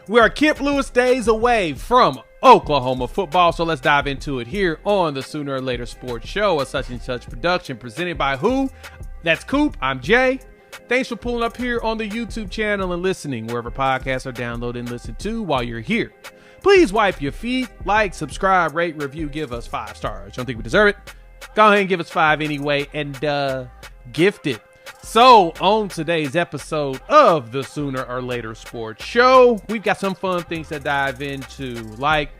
We are Kip Lewis days away from Oklahoma football, so let's dive into it here on the Sooner or Later Sports Show, a such and such production presented by who? That's Coop. I'm Jay. Thanks for pulling up here on the YouTube channel and listening wherever podcasts are downloaded and listened to while you're here. Please wipe your feet, like, subscribe, rate, review, give us 5 stars. Don't think we deserve it? Go ahead and give us 5 anyway and gift it. So, on today's episode of the Sooner or Later Sports Show, we've got some fun things to dive into, like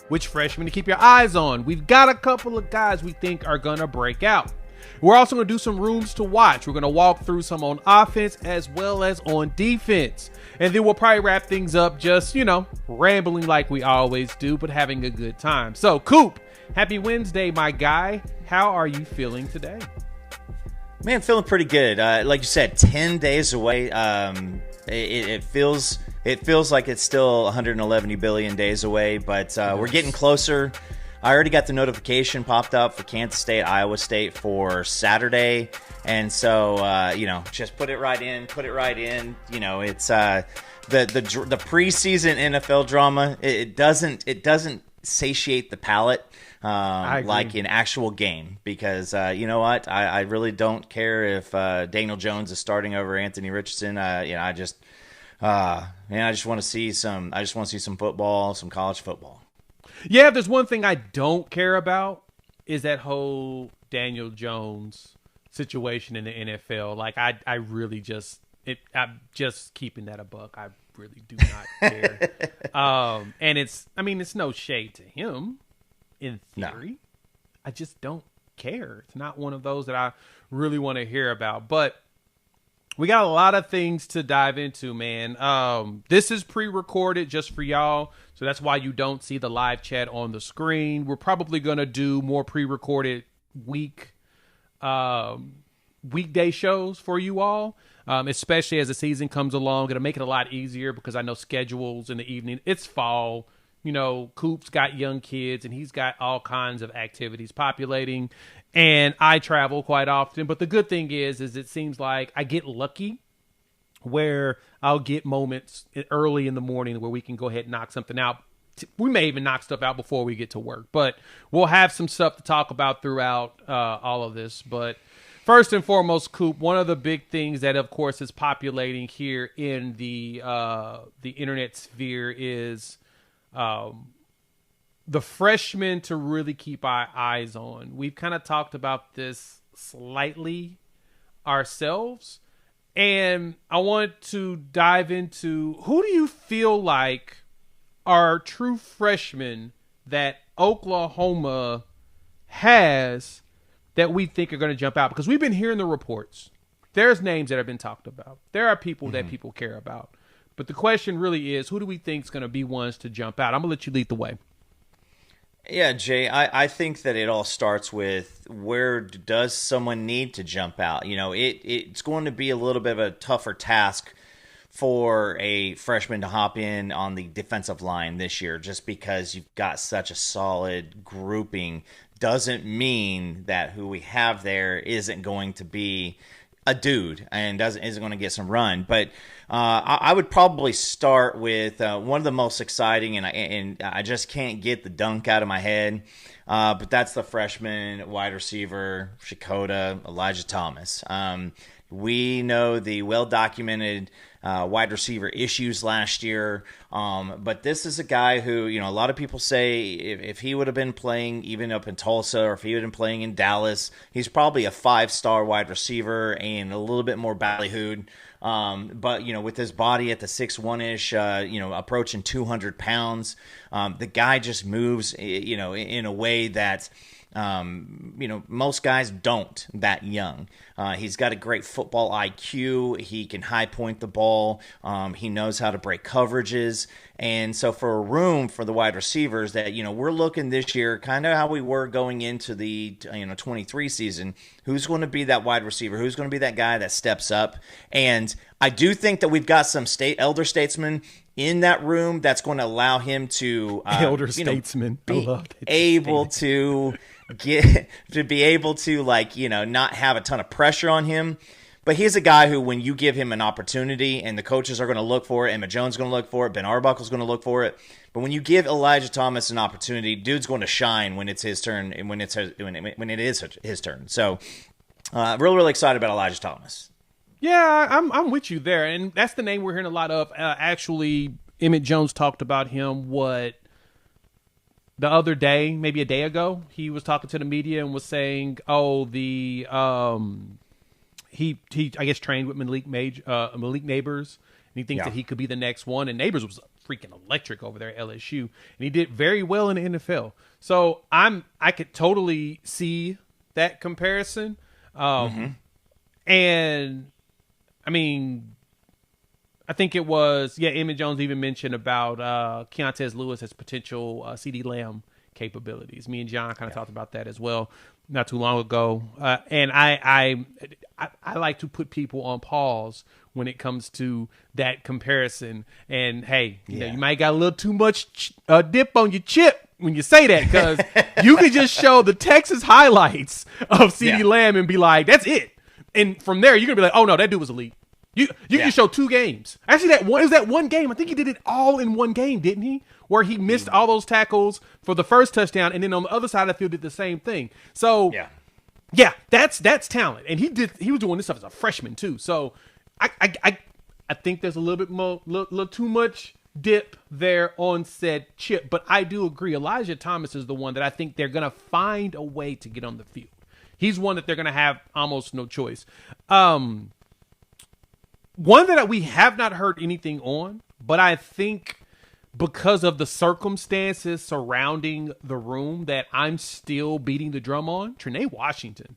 which freshmen to keep your eyes on. We've got a couple of guys we think are going to break out. We're also going to do some rooms to watch. We're going to walk through some on offense as well as on defense. And then we'll probably wrap things up just, rambling like we always do, but having a good time. So, Coop, happy Wednesday, my guy. How are you feeling today? Man, feeling pretty good. Like you said, 10 days away. It feels like it's still 111 billion days away, but we're getting closer. I already got the notification popped up for Kansas State, Iowa State for Saturday, and so just put it right in. It's the preseason NFL drama. It doesn't satiate the palate. Like an actual game, because you know what, I really don't care if Daniel Jones is starting over Anthony Richardson. I just want to see some football, some college football. Yeah, if there's one thing I don't care about is that whole Daniel Jones situation in the NFL. Like I really I'm just keeping that a buck. I really do not care. And it's no shade to him. In theory, no. I just don't care. It's not one of those that I really want to hear about. But we got a lot of things to dive into, man. This is pre-recorded just for y'all, so that's why you don't see the live chat on the screen. We're probably going to do more pre-recorded weekday shows for you all, especially as the season comes along. It'll make it a lot easier because I know schedules in the evening. It's fall. Coop's got young kids and he's got all kinds of activities populating, and I travel quite often. But the good thing is it seems like I get lucky where I'll get moments early in the morning where we can go ahead and knock something out. We may even knock stuff out before we get to work, but we'll have some stuff to talk about throughout all of this. But first and foremost, Coop, one of the big things that, of course, is populating here in the internet sphere is the freshmen to really keep our eyes on. We've kind of talked about this slightly ourselves, and I want to dive into who do you feel like are true freshmen that Oklahoma has that we think are going to jump out? Because we've been hearing the reports. There's names that have been talked about. There are people that people care about. But the question really is, who do we think is going to be ones to jump out? I'm going to let you lead the way. Yeah, Jay, I think that it all starts with where does someone need to jump out? It's going to be a little bit of a tougher task for a freshman to hop in on the defensive line this year, just because you've got such a solid grouping. Doesn't mean that who we have there isn't going to be a dude and isn't going to get some run. But I would probably start with one of the most exciting, and I just can't get the dunk out of my head, but that's the freshman wide receiver, Shakota Elijah Thomas. We know the well-documented wide receiver issues last year, but this is a guy who, a lot of people say if he would have been playing even up in Tulsa, or if he would have been playing in Dallas, he's probably a 5-star wide receiver and a little bit more ballyhooed. But with his body at the 6'1"-ish, approaching 200 pounds, the guy just moves, in a way that most guys don't that young. He's got a great football IQ. He can high point the ball. He knows how to break coverages. And so for a room for the wide receivers that, we're looking this year, kind of how we were going into the, 23 season, who's going to be that wide receiver? Who's going to be that guy that steps up? And I do think that we've got some elder statesmen in that room that's going to allow him to statesman be able to not have a ton of pressure on him, But he's a guy who, when you give him an opportunity, and the coaches are going to look for it, Emma Jones is going to look for it, Ben Arbuckle's going to look for it. But when you give Elijah Thomas an opportunity, dude's going to shine when it's his turn and when it is his turn. So, really, really excited about Elijah Thomas. Yeah, I'm with you there, and that's the name we're hearing a lot of. Actually, Emmett Jones talked about him the other day, maybe a day ago. He was talking to the media and was saying, he I guess trained with Malik Neighbors, and he thinks that he could be the next one. And Neighbors was freaking electric over there at LSU, and he did very well in the NFL. So I could totally see that comparison, and I mean, I think it was, Emmett Jones even mentioned about Keontez Lewis as potential CeeDee Lamb capabilities. Me and John kind of talked about that as well not too long ago. And I like to put people on pause when it comes to that comparison. And, hey, you know, you might got a little too much dip on your chip when you say that, because you can just show the Texas highlights of CeeDee Lamb and be like, that's it. And from there, you're going to be like, oh, no, that dude was elite. You can show 2 games. Actually, it was that one game. I think he did it all in one game, didn't he? Where he missed all those tackles for the first touchdown, and then on the other side of the field did the same thing. So, that's talent. And he was doing this stuff as a freshman too. So, I think there's a little too much dip there on said chip. But I do agree. Elijah Thomas is the one that I think they're gonna find a way to get on the field. He's one that they're gonna have almost no choice. One that we have not heard anything on, but I think because of the circumstances surrounding the room that I'm still beating the drum on, Trinae Washington.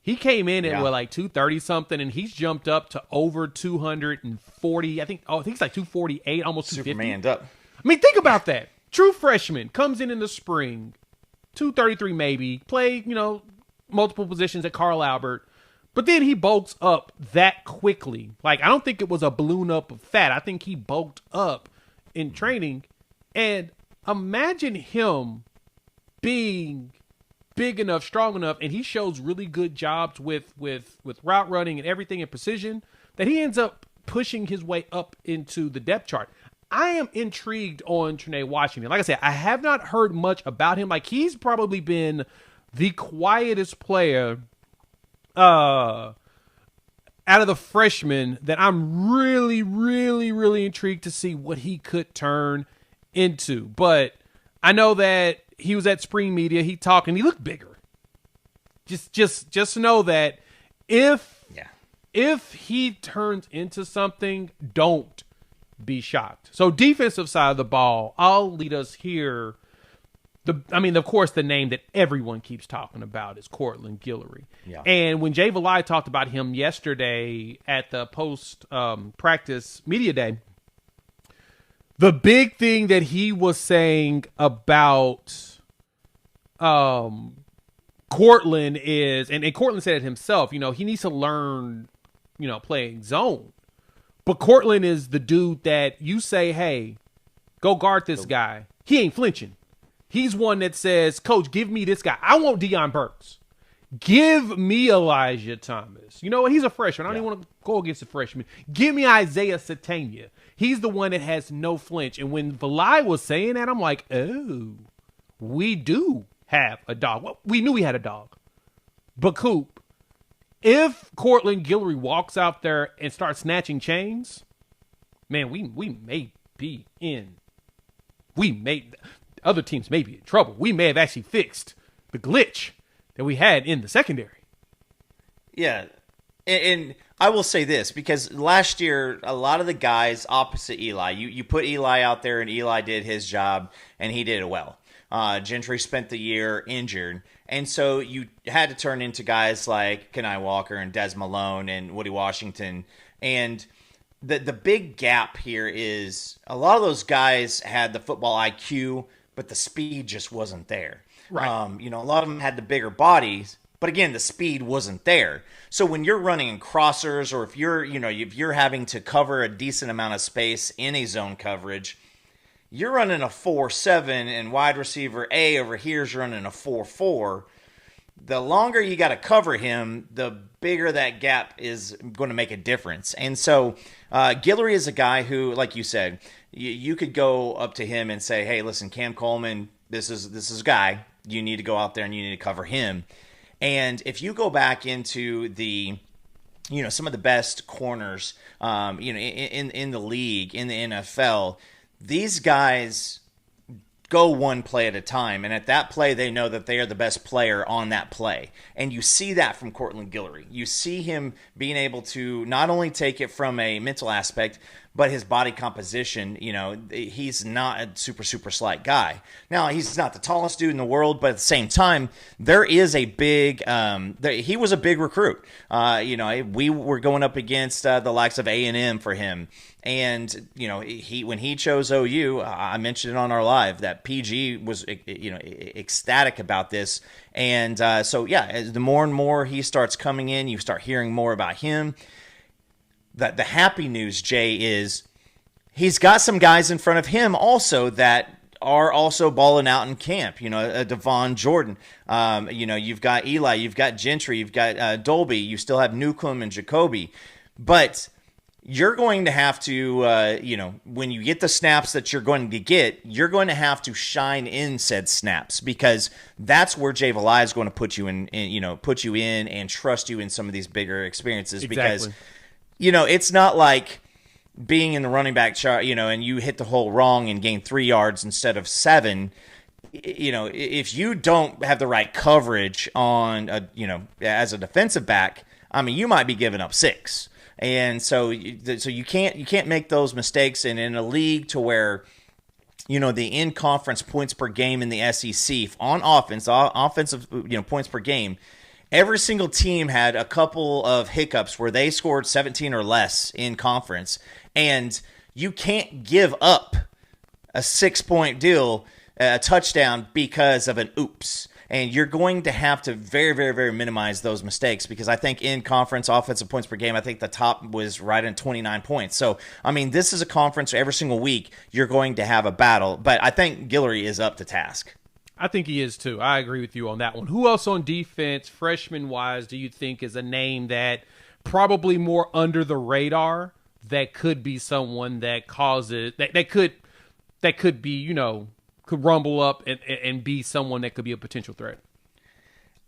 He came in at like 230 something, and he's jumped up to over 240. I think it's like 248, almost 250. Superman's up. I mean, think about that. True freshman comes in the spring, 233 maybe, played, multiple positions at Carl Albert. But then he bulks up that quickly. Like, I don't think it was a balloon up of fat. I think he bulked up in training. And imagine him being big enough, strong enough, and he shows really good jobs with route running and everything in precision, that he ends up pushing his way up into the depth chart. I am intrigued on Trinae Washington. Like I said, I have not heard much about him. Like, he's probably been the quietest player out of the freshmen that I'm really, really, really intrigued to see what he could turn into. But I know that he was at spring media. He talked and he looked bigger. Just know that if he turns into something, don't be shocked. So defensive side of the ball, I'll lead us here. Of course, the name that everyone keeps talking about is Cortland Guillory. Yeah. And when Jay Valai talked about him yesterday at the post-practice media day, the big thing that he was saying about Cortland is, and Cortland said it himself, he needs to learn, playing zone. But Cortland is the dude that you say, hey, go guard this guy. He ain't flinching. He's one that says, Coach, give me this guy. I want Deion Burks. Give me Elijah Thomas. You know what? He's a freshman. I don't even want to go against a freshman. Give me Isaiah Satania. He's the one that has no flinch. And when Valai was saying that, I'm like, oh, we do have a dog. Well, we knew we had a dog. But Coop, if Cortland Guillory walks out there and starts snatching chains, man, we may be in. Other teams may be in trouble. We may have actually fixed the glitch that we had in the secondary. Yeah. And I will say this, because last year, a lot of the guys opposite Eli, you put Eli out there and Eli did his job and he did it well. Gentry spent the year injured. And so you had to turn into guys like Kenai Walker and Des Malone and Woody Washington. And the big gap here is a lot of those guys had the football IQ, but the speed just wasn't there. Right. A lot of them had the bigger bodies, but again, the speed wasn't there. So when you're running in crossers, or if you're having to cover a decent amount of space in a zone coverage, you're running a 4-7, and wide receiver A over here is running a 4-4. the longer you got to cover him, the bigger that gap is going to make a difference. And so Guillory is a guy who, like you said, you could go up to him and say, hey, listen, Cam Coleman, this is a guy. You need to go out there and you need to cover him. And if you go back into the, some of the best corners, in the league, in the NFL, these guys go one play at a time, and at that play, they know that they are the best player on that play. And you see that from Cortland Guillory. You see him being able to not only take it from a mental aspect, but his body composition, he's not a super, super slight guy. Now, he's not the tallest dude in the world, but at the same time, there is a big, he was a big recruit. We were going up against the likes of A&M for him. And, when he chose OU, I mentioned it on our live that PG was, ecstatic about this. And the more and more he starts coming in, you start hearing more about him. The happy news, Jay, is he's got some guys in front of him also that are also balling out in camp. Devon Jordan. You've got Eli, you've got Gentry, you've got Dolby, you still have Newcomb and Jacoby. But you're going to have to, when you get the snaps that you're going to get, you're going to have to shine in said snaps, because that's where Jay Valai is going to put you in and trust you in some of these bigger experiences. Exactly. Because it's not like being in the running back chart, and you hit the hole wrong and gain 3 yards instead of 7. If you don't have the right coverage on, as a defensive back, you might be giving up 6. And so you can't make those mistakes. And in a league to where, the in-conference points per game in the SEC on offensive points per game, every single team had a couple of hiccups where they scored 17 or less in conference, and you can't give up a 6-point deal, a touchdown, because of an oops. And you're going to have to very, very, very minimize those mistakes, because I think in conference offensive points per game, I think the top was right at 29 points. So, this is a conference where every single week you're going to have a battle, but I think Guillory is up to task. I think he is too. I agree with you on that one. Who else on defense, freshman-wise, do you think is a name that probably more under the radar that could be someone that causes that could be, could rumble up and be someone that could be a potential threat?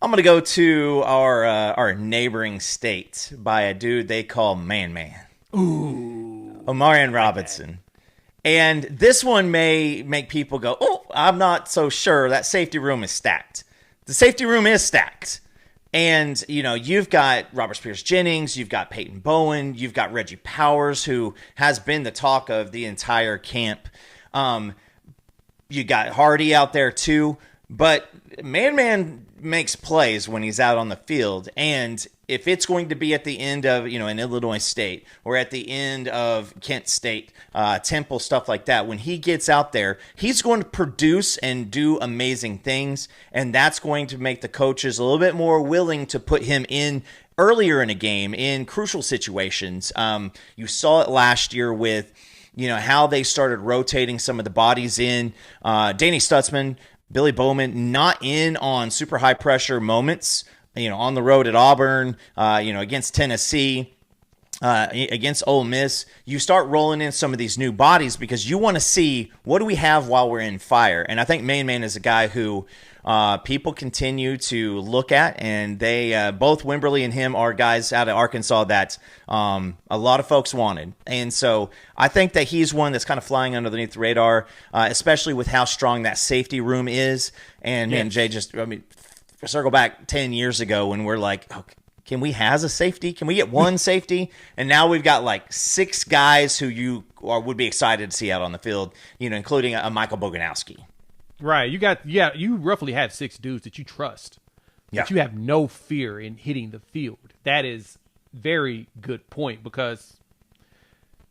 I'm going to go to our neighboring state by a dude they call Man. Ooh. Omarion Robinson. And this one may make people go, oh, I'm not so sure. That safety room is stacked. The safety room is stacked. And, you've got Robert Spears-Jennings, you've got Peyton Bowen, you've got Reggie Powers, who has been the talk of the entire camp. You got Hardy out there too. But Man makes plays when he's out on the field. And if it's going to be at the end of, an Illinois State or at the end of Kent State, Temple, stuff like that, when he gets out there, he's going to produce and do amazing things. And that's going to make the coaches a little bit more willing to put him in earlier in a game in crucial situations. You saw it last year with, how they started rotating some of the bodies in. Danny Stutzman, Billy Bowman, not in on super high pressure moments, on the road at Auburn, against Tennessee, against Ole Miss. You start rolling in some of these new bodies because you want to see what do we have while we're in fire. And I think Man is a guy who people continue to look at, and they both Wimberly and him are guys out of Arkansas that a lot of folks wanted. And so I think that he's one that's kind of flying underneath the radar, especially with how strong that safety room is. And man, Jay, circle back 10 years ago when we're like, oh, can we have a safety? Can we get one safety? And now we've got like 6 guys who you would be excited to see out on the field, including a Michael Boganowski. Right. You roughly have 6 dudes that you trust, that you have no fear in hitting the field. That is very good point, because,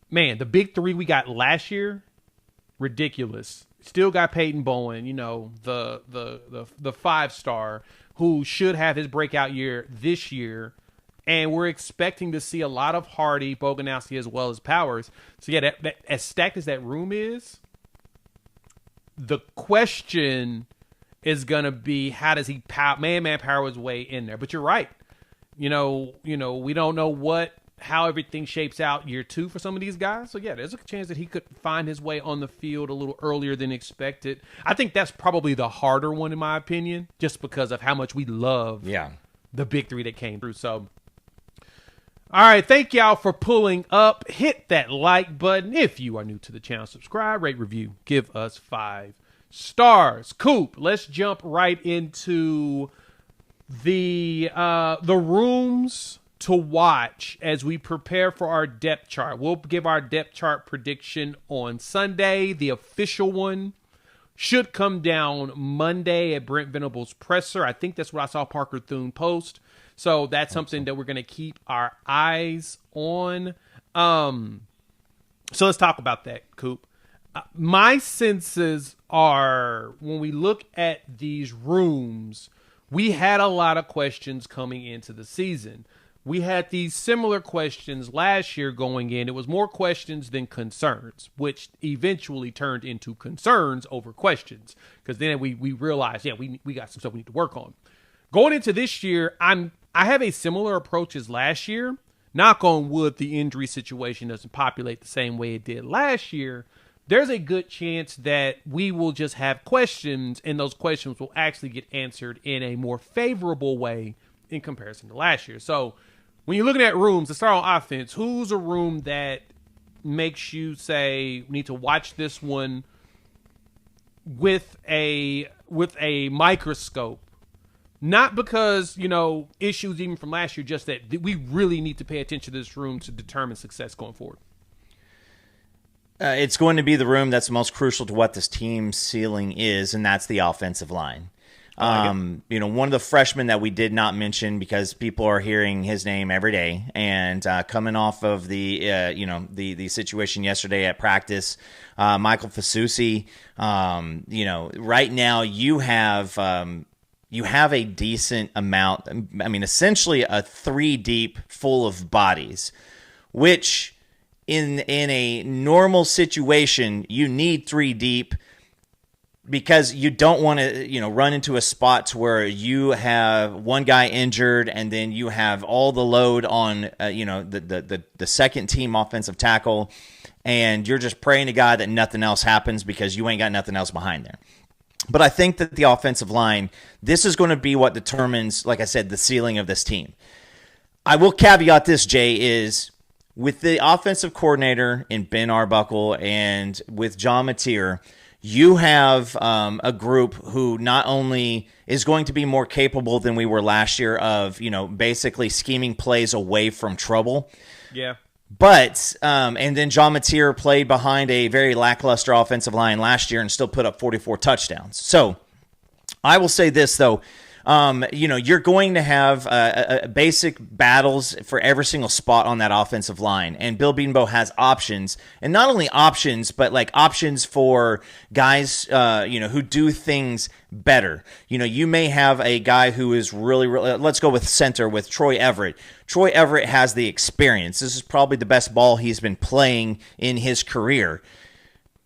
man, the big 3 we got last year, ridiculous. Still got Peyton Bowen, the 5-star who should have his breakout year this year. And we're expecting to see a lot of Hardy, Boganowski, as well as Powers. So, yeah, that as stacked as that room is, the question is going to be how does he man power his way in there. But you're right. We don't know how everything shapes out year 2 for some of these guys. So, yeah, there's a chance that he could find his way on the field a little earlier than expected. I think that's probably the harder one, in my opinion, just because of how much we love the big 3 that came through. So, all right, thank y'all for pulling up. Hit that like button. If you are new to the channel, subscribe, rate, review, give us 5 stars. Coop, let's jump right into the rooms to watch as we prepare for our depth chart. We'll give our depth chart prediction on Sunday. The official one should come down Monday at Brent Venable's presser. I think that's what I saw Parker Thune post. So that's something that we're going to keep our eyes on. So let's talk about that, Coop. My senses are, when we look at these rooms, we had a lot of questions coming into the season. We had these similar questions last year going in. It was more questions than concerns, which eventually turned into concerns over questions. Because then we realized, we got some stuff we need to work on. Going into this year, I have a similar approach as last year. Knock on wood, the injury situation doesn't populate the same way it did last year. There's a good chance that we will just have questions, and those questions will actually get answered in a more favorable way in comparison to last year. So when you're looking at rooms, to start on offense, who's a room that makes you say, we need to watch this one with a microscope? Not because, issues even from last year, just that we really need to pay attention to this room to determine success going forward. It's going to be the room that's most crucial to what this team's ceiling is, and that's the offensive line. One of the freshmen that we did not mention because people are hearing his name every day, and coming off of the situation yesterday at practice, Michael Fasusi. Right now you have a decent amount. I mean, essentially a 3 deep full of bodies, which in a normal situation you need 3 deep. Because you don't want to, run into a spot to where you have one guy injured and then you have all the load on, the second team offensive tackle, and you're just praying to God that nothing else happens because you ain't got nothing else behind there. But I think that the offensive line, this is going to be what determines, like I said, the ceiling of this team. I will caveat this, Jay, is with the offensive coordinator in Ben Arbuckle and with John Mateer, you have a group who not only is going to be more capable than we were last year of, basically scheming plays away from trouble. Yeah. But, and then John Mateer played behind a very lackluster offensive line last year and still put up 44 touchdowns. So I will say this, though. You're going to have basic battles for every single spot on that offensive line. And Bill Bedenbaugh has options. And not only options, but like options for guys, who do things better. You may have a guy who is really, let's go with center with Troy Everett. Troy Everett has the experience. This is probably the best ball he's been playing in his career.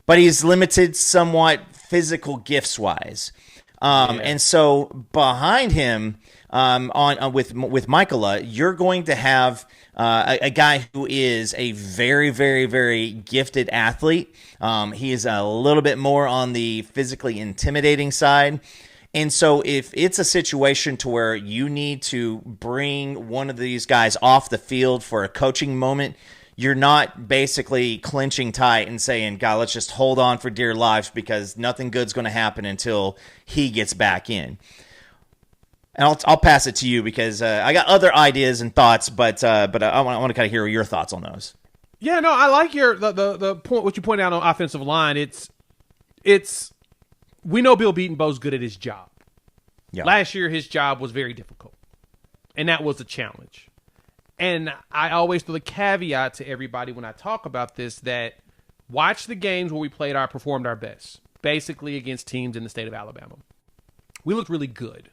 But he's limited somewhat physical gifts-wise. And so behind him, with Michaela, you're going to have a guy who is a very, very, very gifted athlete. He is a little bit more on the physically intimidating side. And so if it's a situation to where you need to bring one of these guys off the field for a coaching moment, you're not basically clenching tight and saying, God, let's just hold on for dear life because nothing good's going to happen until he gets back in. And I'll pass it to you because I got other ideas and thoughts, but I want to kind of hear your thoughts on those. Yeah, no, I like the point, what you pointed out on offensive line. It's we know Bill Bedenbaugh's good at his job. Yeah. Last year, his job was very difficult, and that was a challenge. And I always throw the caveat to everybody when I talk about this that watch the games where we performed our best, basically against teams in the state of Alabama. We looked really good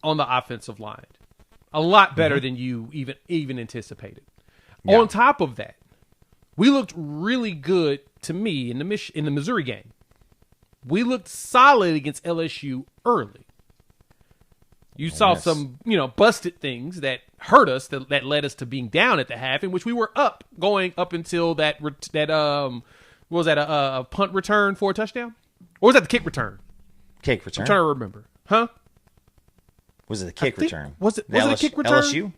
on the offensive line, a lot better than you even anticipated. Yeah. On top of that, we looked really good to me in the Missouri game. we looked solid against LSU early. You saw some, busted things that hurt us, that led us to being down at the half, in which we were going up until that what was that, a punt return for a touchdown? Or was that the kick return? Kick return. I'm trying to remember. Huh? Was it the kick return? Was it a kick return? LSU?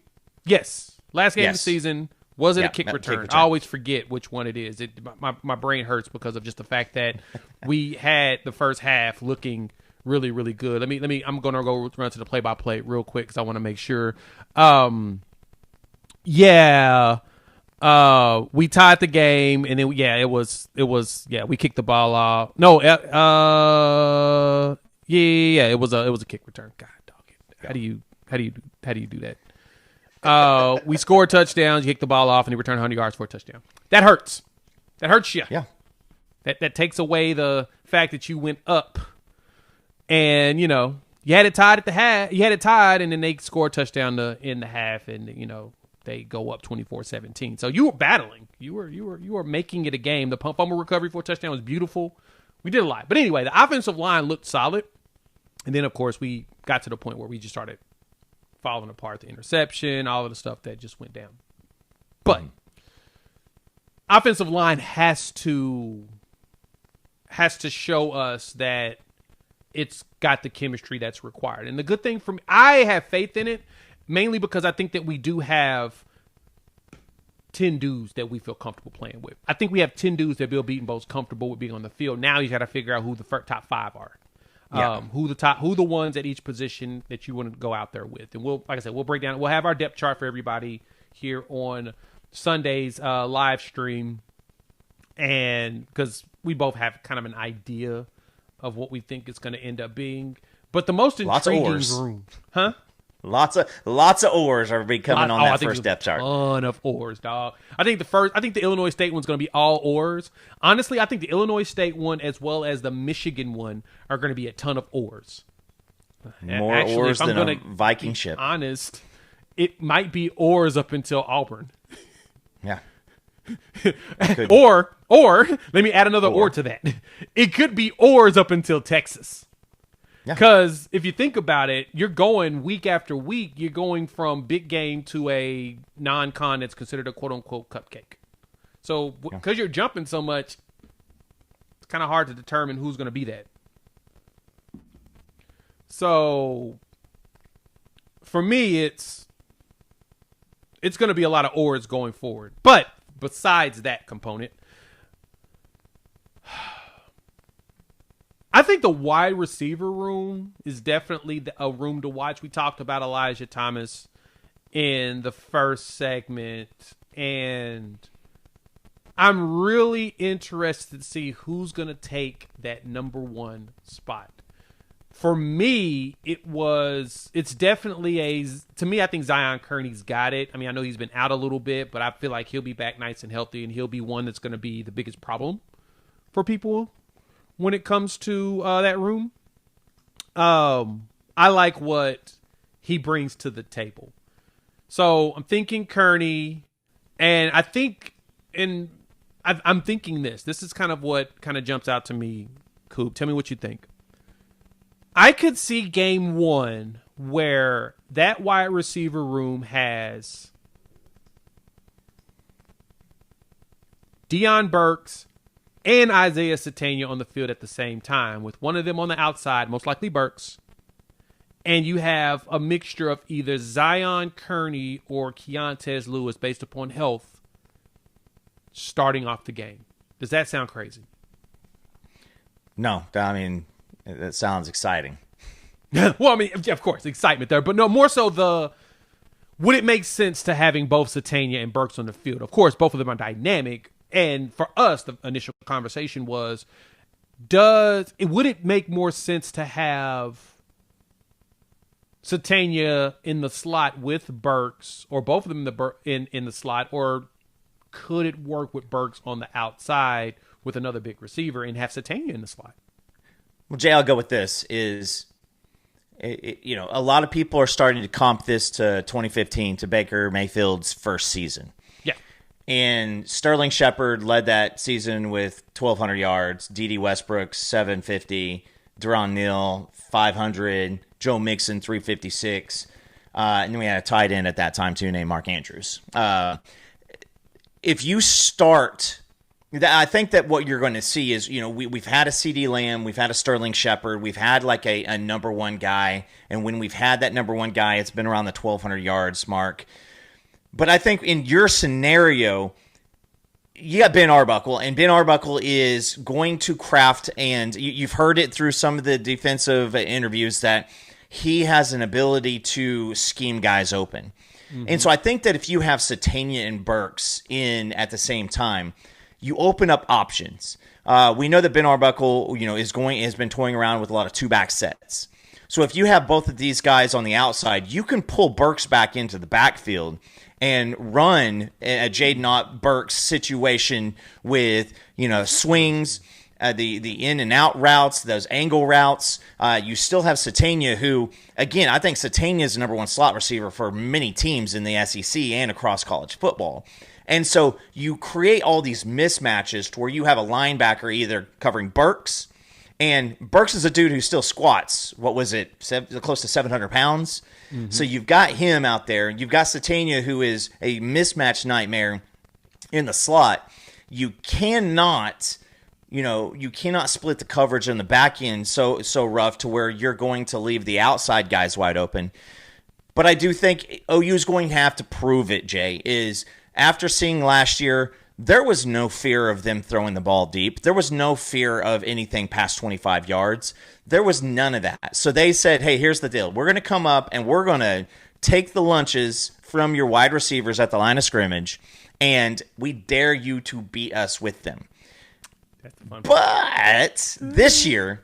Yes. Last game of the season. Was it a kick return? I always forget which one it is. My brain hurts because of just the fact that we had the first half looking really, really good. I'm going to go run to the play-by-play real quick because I want to make sure. We tied the game, and then it was we kicked the ball off. No, it was a kick return. God, dog it. How do you do that? We scored touchdowns, you kick the ball off, and you return 100 yards for a touchdown. That hurts. That hurts you. Yeah. That takes away the fact that you went up, and you had it tied at the half. You had it tied, and then they scored a touchdown in the half, and they go up 24-17. So you were battling. You were making it a game. The fumble recovery for a touchdown was beautiful. We did a lot, but anyway, the offensive line looked solid, and then of course we got to the point where we just started falling apart, the interception, all of the stuff that just went down. But offensive line has to show us that it's got the chemistry that's required. And the good thing I have faith in it, mainly because I think that we do have 10 dudes that we feel comfortable playing with. I think we have 10 dudes that Bill Beatonbo's comfortable with being on the field. Now you got to figure out who the top 5 are. Yeah. Who the ones at each position that you want to go out there with. And we'll break down, we'll have our depth chart for everybody here on Sunday's live stream. And because we both have kind of an idea of what we think it's going to end up being. But the most intriguing room, huh? Lots of oars are becoming on that first depth chart. A ton of oars, dog. I think the Illinois State one's going to be all oars. Honestly, I think the Illinois State one as well as the Michigan one are going to be a ton of oars. More oars than a Viking ship. Honest, it might be oars up until Auburn. Yeah. Or let me add another oar to that. It could be oars up until Texas. Because if you think about it, you're going week after week. You're going from big game to a non-con that's considered a quote-unquote cupcake. So because you're jumping so much, it's kind of hard to determine who's going to be that. So for me, it's going to be a lot of oars going forward. But besides that component, I think the wide receiver room is definitely a room to watch. We talked about Elijah Thomas in the first segment, and I'm really interested to see who's going to take that number 1 spot. For me, it's definitely to me, I think Zion Kearney's got it. I mean, I know he's been out a little bit, but I feel like he'll be back nice and healthy, and he'll be one that's going to be the biggest problem for people when it comes to that room. I like what he brings to the table. So I'm thinking Kearney, and I'm thinking this is kind of what kind of jumps out to me. Coop, tell me what you think. I could see game 1 where that wide receiver room has Deion Burks and Isaiah Satania on the field at the same time, with one of them on the outside, most likely Burks. And you have a mixture of either Zion Kearney or Keontez Lewis, based upon health, starting off the game. Does that sound crazy? No, I mean, that sounds exciting. Well, I mean, of course, excitement there. But no, more so would it make sense to having both Satania and Burks on the field? Of course, both of them are dynamic. And for us, the initial conversation was, would it make more sense to have Satania in the slot with Burks, or both of them in the slot, or could it work with Burks on the outside with another big receiver and have Satania in the slot? Well, Jay, I'll go with this. A lot of people are starting to comp this to 2015, to Baker Mayfield's first season. Yeah. And Sterling Shepard led that season with 1,200 yards. D.D. Westbrook, 750. Deron Neal, 500. Joe Mixon, 356. And then we had a tight end at that time, too, named Mark Andrews. If you start... I think that what you're going to see is, we've had a CD Lamb, we've had a Sterling Shepard, we've had like a number one guy. And when we've had that number one guy, it's been around the 1,200 yards mark. But I think in your scenario, you got Ben Arbuckle, and Ben Arbuckle is going to craft, and you've heard it through some of the defensive interviews, that he has an ability to scheme guys open. Mm-hmm. And so I think that if you have Satania and Burks in at the same time, you open up options. We know that Ben Arbuckle, has been toying around with a lot of two-back sets. So if you have both of these guys on the outside, you can pull Burks back into the backfield and run a Jaden Ott Burks situation with, swings, the in and out routes, those angle routes. You still have Satania, who, again, I think Satania is the number one slot receiver for many teams in the SEC and across college football. And so you create all these mismatches to where you have a linebacker either covering Burks, and Burks is a dude who still squats. What was it? Close to 700 pounds. Mm-hmm. So you've got him out there. You've got Satania, who is a mismatch nightmare in the slot. You cannot split the coverage in the back end so rough to where you're going to leave the outside guys wide open. But I do think OU is going to have to prove it, Jay, is after seeing last year, there was no fear of them throwing the ball deep. There was no fear of anything past 25 yards. There was none of that. So they said, hey, here's the deal. We're going to come up and we're going to take the lunches from your wide receivers at the line of scrimmage, and we dare you to beat us with them. That's the fun part. But this year,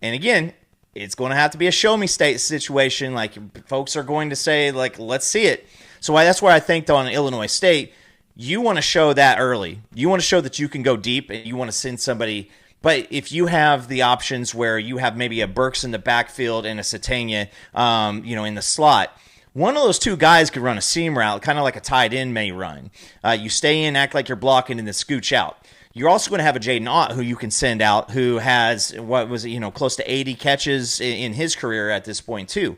and again, it's going to have to be a show-me state situation. Like, folks are going to say, like, let's see it. So that's why I think, though, on Illinois State, you want to show that early. You want to show that you can go deep, and you want to send somebody. But if you have the options where you have maybe a Burks in the backfield and a Satania, in the slot, one of those two guys could run a seam route, kind of like a tight end may run. You stay in, act like you're blocking, and then scooch out. You're also going to have a Jaden Ott who you can send out, who has, close to 80 catches in his career at this point, too.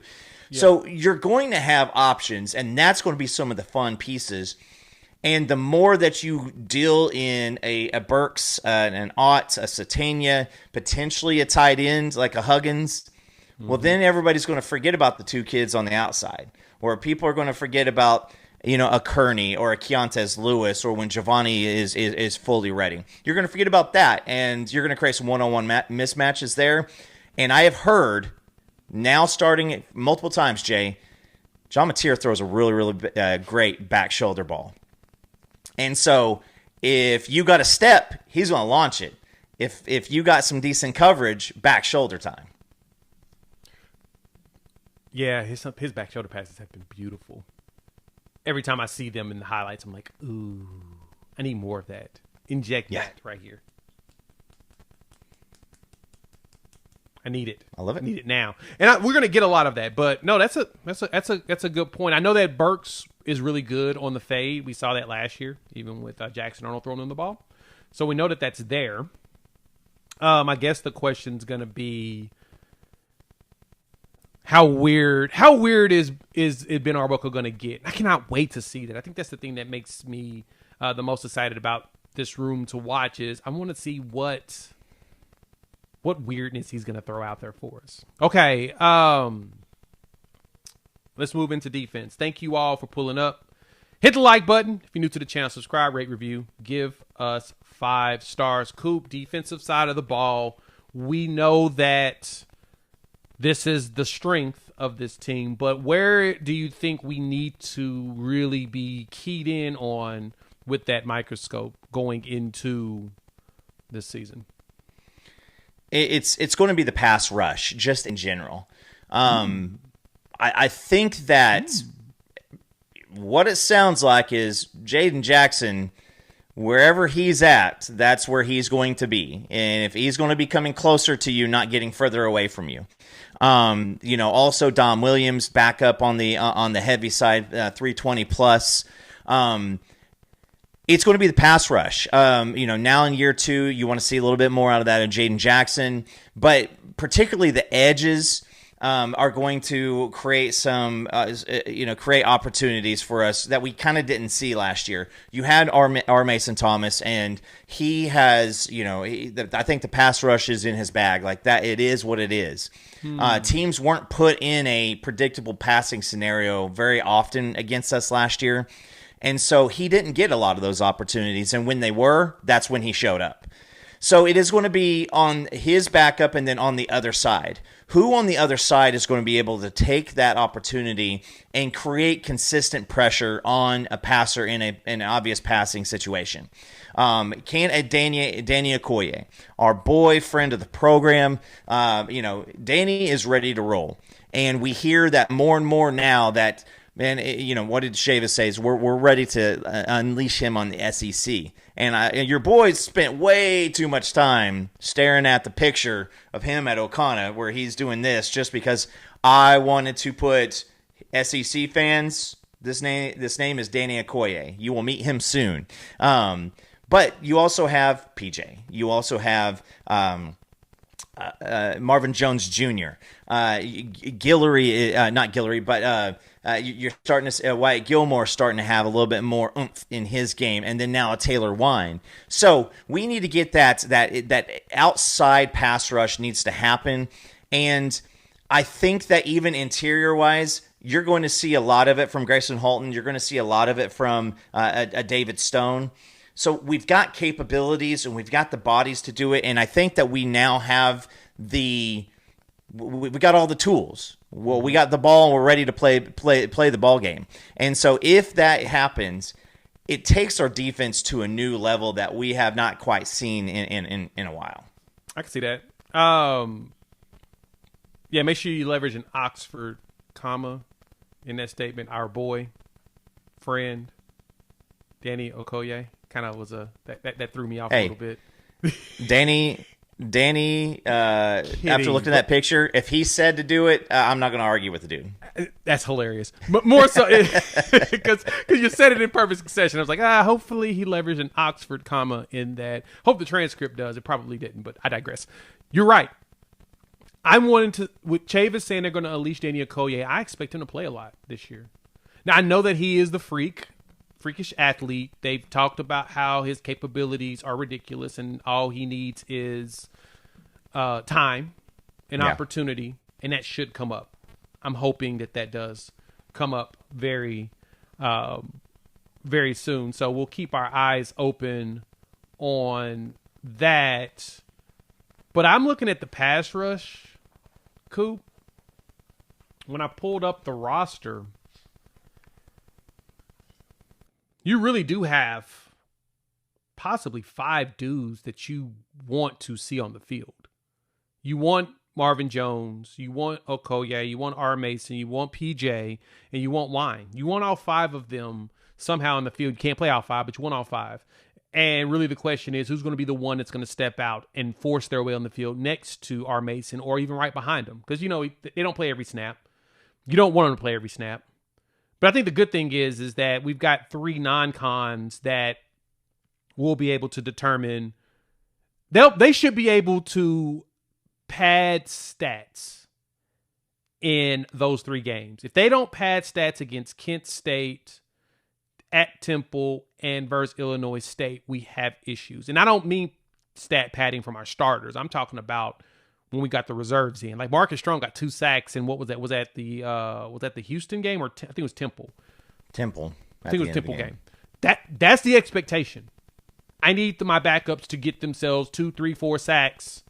Yeah. So you're going to have options, and that's going to be some of the fun pieces. And the more that you deal in a Burks, an Ott, a Satania, potentially a tight end like a Huggins, well, then everybody's going to forget about the two kids on the outside. Or people are going to forget about, a Kearney or a Keontae Lewis, or when Giovanni is fully ready. You're going to forget about that, and you're going to create some one-on-one mismatches there. And I have heard, now starting multiple times, Jay, John Mateer throws a really, really great back shoulder ball. And so if you got a step, he's going to launch it. If you got some decent coverage, back shoulder time. Yeah, his back shoulder passes have been beautiful. Every time I see them in the highlights, I'm like, ooh, I need more of that. Inject that right here. I need it. I love it. I need it now. And we're going to get a lot of that. But no, that's a good point. I know that Burks is really good on the fade. We saw that last year, even with Jackson Arnold throwing him the ball. So we know that that's there. I guess the question's going to be, how weird is Ben Arbuckle going to get? I cannot wait to see that. I think that's the thing that makes me the most excited about this room to watch is I want to see what weirdness he's going to throw out there for us. Okay, let's move into defense. Thank you all for pulling up. Hit the like button. If you're new to the channel, subscribe, rate, review. Give us 5 stars. Coop, defensive side of the ball. We know that this is the strength of this team, but where do you think we need to really be keyed in on with that microscope going into this season? It's going to be the pass rush, just in general. I think that what it sounds like is Jaden Jackson, wherever he's at, that's where he's going to be. And if he's going to be coming closer to you, not getting further away from you. Also Dom Williams back up on the heavy side, 320 plus. It's going to be the pass rush. Now in year 2, you want to see a little bit more out of that of Jaden Jackson, but particularly the edges are going to create some, create opportunities for us that we kind of didn't see last year. You had R. Mason Thomas, and he has, I think the pass rush is in his bag. Like that, it is what it is. Teams weren't put in a predictable passing scenario very often against us last year. And so he didn't get a lot of those opportunities. And when they were, that's when he showed up. So it is going to be on his backup and then on the other side. Who on the other side is going to be able to take that opportunity and create consistent pressure on a passer in an obvious passing situation? Danny Okoye, our boy, friend of the program, Danny is ready to roll. And we hear that more and more now that, man, what did Chavis say? Is we're ready to unleash him on the SEC. And your boys spent way too much time staring at the picture of him at Okana where he's doing this just because I wanted to put SEC fans. This name is Danny Okoye. You will meet him soon. But you also have PJ. You also have Marvin Jones Jr. Guillory, not Guillory, but you're starting to see Wyatt Gilmore starting to have a little bit more oomph in his game, and then now a Taylor Wine. So we need to get that outside pass rush needs to happen, and I think that even interior wise, you're going to see a lot of it from Grayson Halton. You're going to see a lot of it from a David Stone. So we've got capabilities and we've got the bodies to do it, and I think that we now have we got all the tools. Well, we got the ball and we're ready to play the ball game. And so if that happens, it takes our defense to a new level that we have not quite seen in a while. I can see that. Yeah, make sure you leverage an Oxford comma in that statement. Our boy, friend, Danny Okoye. Kind of was that threw me off a little bit. Danny, after looking at that picture, if he said to do it, I'm not going to argue with the dude. That's hilarious. But more so because you said it in perfect succession. I was like, hopefully he leveraged an Oxford comma in that. Hope the transcript does. It probably didn't, but I digress. You're right. I'm wanting to, with Chavis saying they're going to unleash Danny Okoye, I expect him to play a lot this year. Now, I know that he is the freakish athlete. They've talked about how his capabilities are ridiculous and all he needs is time and opportunity, and that should come up. I'm hoping that does come up very, very soon. So we'll keep our eyes open on that. But I'm looking at the pass rush, Coop. When I pulled up the roster, you really do have possibly 5 dudes that you want to see on the field. You want Marvin Jones, you want Okoye, you want R. Mason, you want PJ, and you want Wine. You want all 5 of them somehow on the field. You can't play all 5, but you want all 5. And really the question is, who's going to be the one that's going to step out and force their way on the field next to R. Mason or even right behind him? Because, they don't play every snap. You don't want them to play every snap. But I think the good thing is that we've got 3 non-cons that will be able to determine. They should be able to pad stats in those 3 games. If they don't pad stats against Kent State, at Temple, and versus Illinois State, we have issues. And I don't mean stat padding from our starters. I'm talking about when we got the reserves in. Like Marcus Strong got 2 sacks, and what was that? Was that the Houston game, or I think it was Temple? Temple. I think it was Temple game. That's the expectation. I need my backups to get themselves 2, 3, 4 sacks.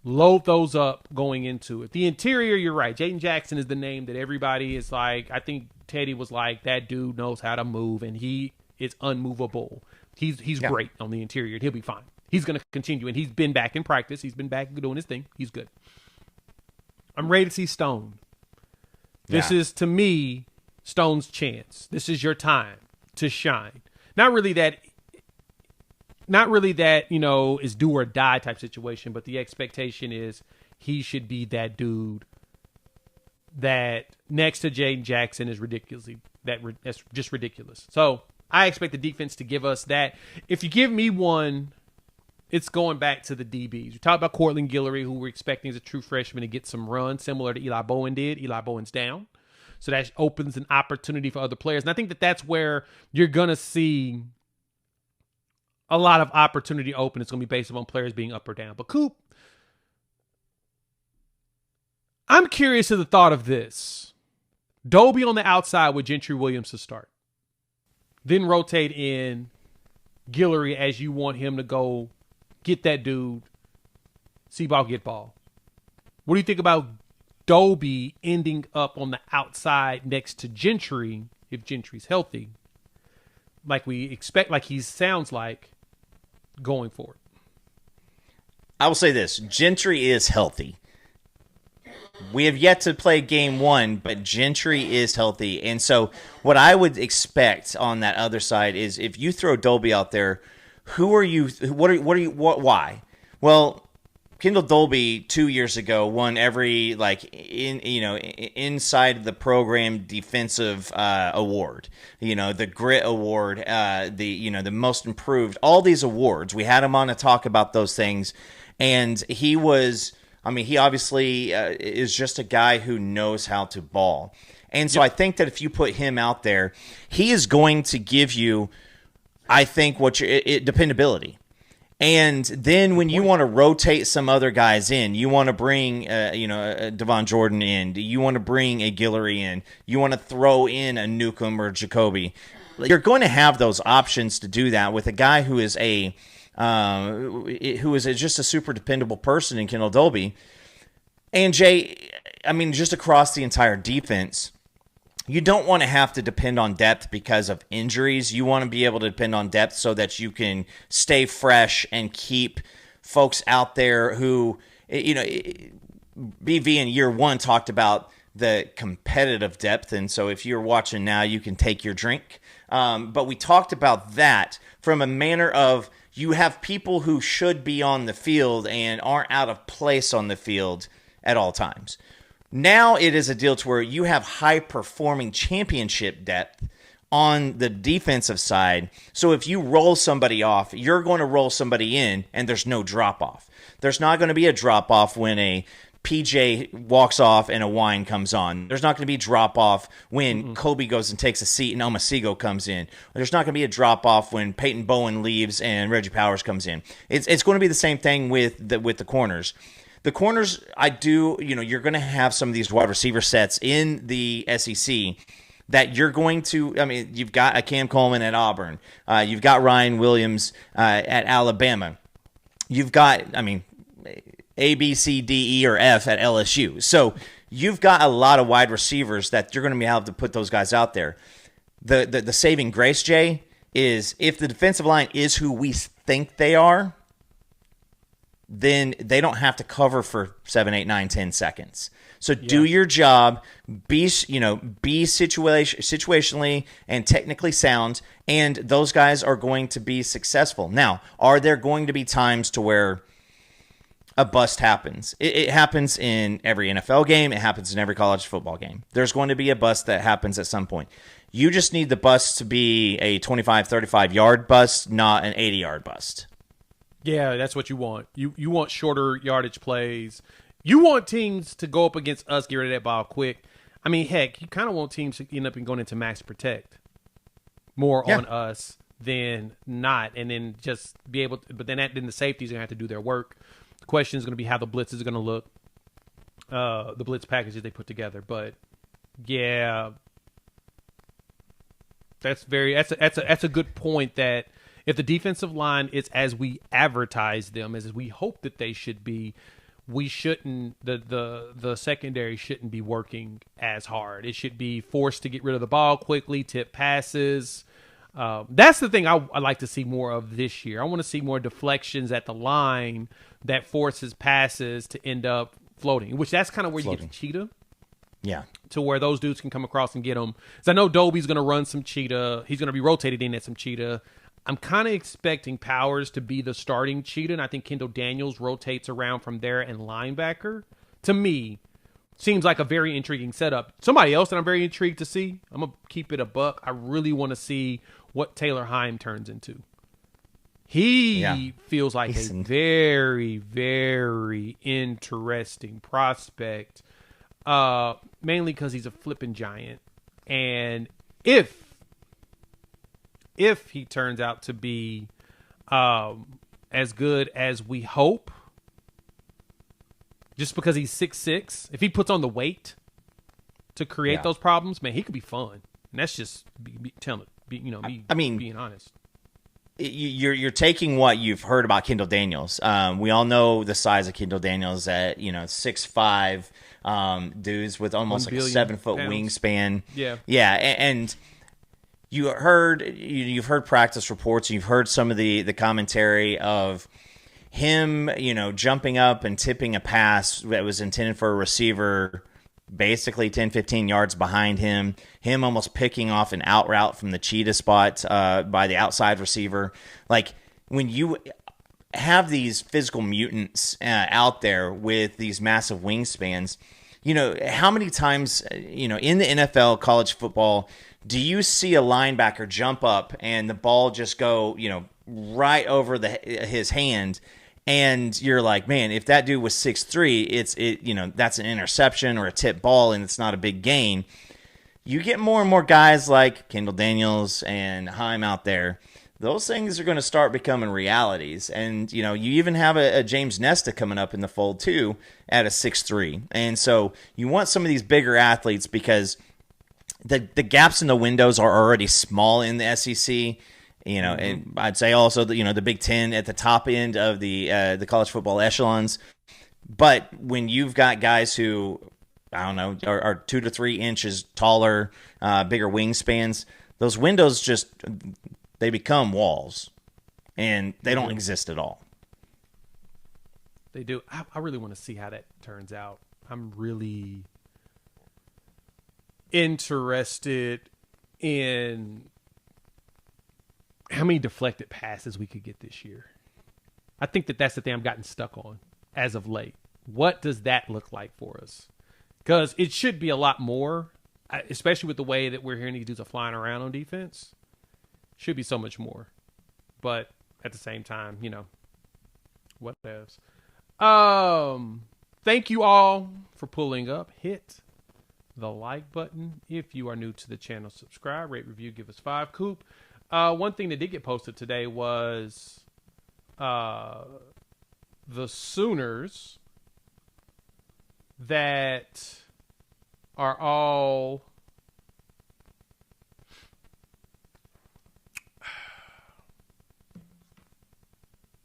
Load those up going into it. The interior, you're right. Jaden Jackson is the name that everybody is like. I think Teddy was like, that dude knows how to move, and he is unmovable. He's great on the interior, and he'll be fine. He's going to continue, and he's been back in practice. He's been back doing his thing. He's good. I'm ready to see Stone. This is, to me, Stone's chance. This is your time to shine. Not really that, is do or die type situation, but the expectation is he should be that dude that next to Jaden Jackson is that's just ridiculous. So I expect the defense to give us that. If you give me one, it's going back to the DBs. We talked about Cortland Guillory, who we're expecting as a true freshman to get some run, similar to Eli Bowen did. Eli Bowen's down. So that opens an opportunity for other players. And I think that that's where you're going to see a lot of opportunity open. It's going to be based on players being up or down. But Coop, I'm curious to the thought of this. Dobie on the outside with Gentry Williams to start. Then rotate in Guillory as you want him to go get that dude, see ball, get ball. What do you think about Dobie ending up on the outside next to Gentry, if Gentry's healthy, like we expect, like he sounds like going forward? I will say this. Gentry is healthy. We have yet to play game one, but Gentry is healthy. And so what I would expect on that other side is if you throw Dobie out there, why? Well, Kendall Dolby 2 years ago won every inside the program defensive award, the grit award, the most improved, all these awards. We had him on to talk about those things, and he obviously is just a guy who knows how to ball. And so I think that if you put him out there, he is going to give you, I think, dependability. And then when you want to rotate some other guys in, you want to bring, Devon Jordan in, you want to bring a Guillory in, you want to throw in a Newcomb or Jacoby, you're going to have those options to do that with a guy who is just a super dependable person in Kendall Dolby. And Jay, just across the entire defense, you don't want to have to depend on depth because of injuries. You want to be able to depend on depth so that you can stay fresh and keep folks out there who, BV in year one talked about the competitive depth. And so if you're watching now, you can take your drink. But we talked about that from a manner of you have people who should be on the field and aren't out of place on the field at all times. Now it is a deal to where you have high-performing championship depth on the defensive side. So if you roll somebody off, you're going to roll somebody in, and there's no drop-off. There's not going to be a drop-off when a PJ walks off and a Wine comes on. There's not going to be drop-off when Kobe goes and takes a seat and Omasigo comes in. There's not going to be a drop-off when Peyton Bowen leaves and Reggie Powers comes in. It's going to be the same thing with the corners. The corners, you're going to have some of these wide receiver sets in the SEC that you're going to, you've got a Cam Coleman at Auburn. You've got Ryan Williams at Alabama. You've got, A, B, C, D, E, or F at LSU. So you've got a lot of wide receivers that you're going to be able to put those guys out there. The saving grace, Jay, is if the defensive line is who we think they are, then they don't have to cover for 7, 8, 9, 10 seconds. So do your job, be situationally and technically sound, and those guys are going to be successful. Now, are there going to be times to where a bust happens? It happens in every NFL game. It happens in every college football game. There's going to be a bust that happens at some point. You just need the bust to be a 25, 35-yard bust, not an 80-yard bust. Yeah, that's what you want. You want shorter yardage plays. You want teams to go up against us, get rid of that ball quick. Heck, you kind of want teams to end up going into max protect more on us than not, and then just be able to, but then the safeties are going to have to do their work. The question is going to be how the blitz is going to look, the blitz packages they put together. But yeah, that's a good point that if the defensive line is as we advertise them, as we hope that they should be, we shouldn't, the secondary shouldn't be working as hard. It should be forced to get rid of the ball quickly, tip passes. That's the thing I like to see more of this year. I want to see more deflections at the line that forces passes to end up floating, which that's kind of where you get the cheetah. Yeah. To where those dudes can come across and get them. Because I know Dobie's going to run some cheetah. He's going to be rotated in at some cheetah. I'm kind of expecting Powers to be the starting cheetah, and I think Kendall Daniels rotates around from there and linebacker. To me, seems like a very intriguing setup. Somebody else that I'm very intrigued to see, I'm going to keep it a buck. I really want to see what Taylor Heim turns into. He feels like a very, very interesting prospect, mainly because he's a flipping giant. And if he turns out to be as good as we hope, just because he's 6'6", if he puts on the weight to create those problems, man, he could be fun. And that's just being honest. You're taking what you've heard about Kendall Daniels. We all know the size of Kendall Daniels at 6'5", dudes with almost like a 7 foot wingspan. Yeah, and you've heard practice reports. You've heard some of the commentary of him, jumping up and tipping a pass that was intended for a receiver, basically 10, 15 yards behind him almost picking off an out route from the cheetah spot by the outside receiver. Like, when you have these physical mutants out there with these massive wingspans, how many times, in the NFL, college football, do you see a linebacker jump up and the ball just go, right over his hand? And you're like, man, if that dude was 6'3", that's an interception or a tip ball, and it's not a big gain. You get more and more guys like Kendall Daniels and Heim out there. Those things are going to start becoming realities. And, you even have a James Nesta coming up in the fold, too, at a 6'3". And so you want some of these bigger athletes because the gaps in the windows are already small in the SEC. And I'd say also the Big Ten at the top end of the college football echelons. But when you've got guys who, I don't know, are 2 to 3 inches taller, bigger wingspans, those windows they become walls, and they don't exist at all. They do. I really want to see how that turns out. I'm really interested in how many deflected passes we could get this year. I think that's the thing I've gotten stuck on as of late. What does that look like for us? Because it should be a lot more, especially with the way that we're hearing these dudes are flying around on defense. Should be so much more. But at the same time, what else? Thank you all for pulling up. Hit the like button. If you are new to the channel, subscribe, rate, review, give us 5. Coop. One thing that did get posted today was the Sooners that are all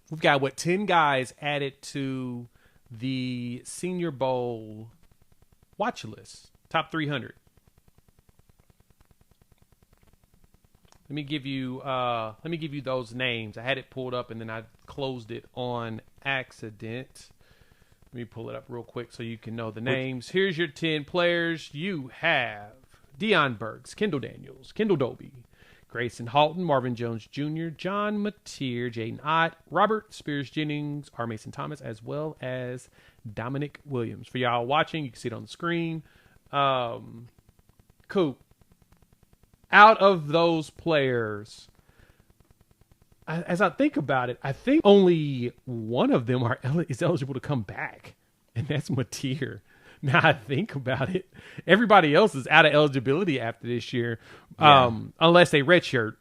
we've got 10 guys added to the Senior Bowl watch list, top 300. Let me give you those names. I had it pulled up and then I closed it on accident. Let me pull it up real quick so you can know the names. Here's your 10 players. You have Deion Burks, Kendall Daniels, Kendall Dobie, Grayson Halton, Marvin Jones Jr., John Mateer, Jaden Ott, Robert Spears-Jennings, R. Mason Thomas, as well as Dominic Williams. For y'all watching, you can see it on the screen. Coop. Out of those players, as I think about it, I think only one of them is eligible to come back, and that's Mateer. Now I think about it, everybody else is out of eligibility after this year, unless they redshirt.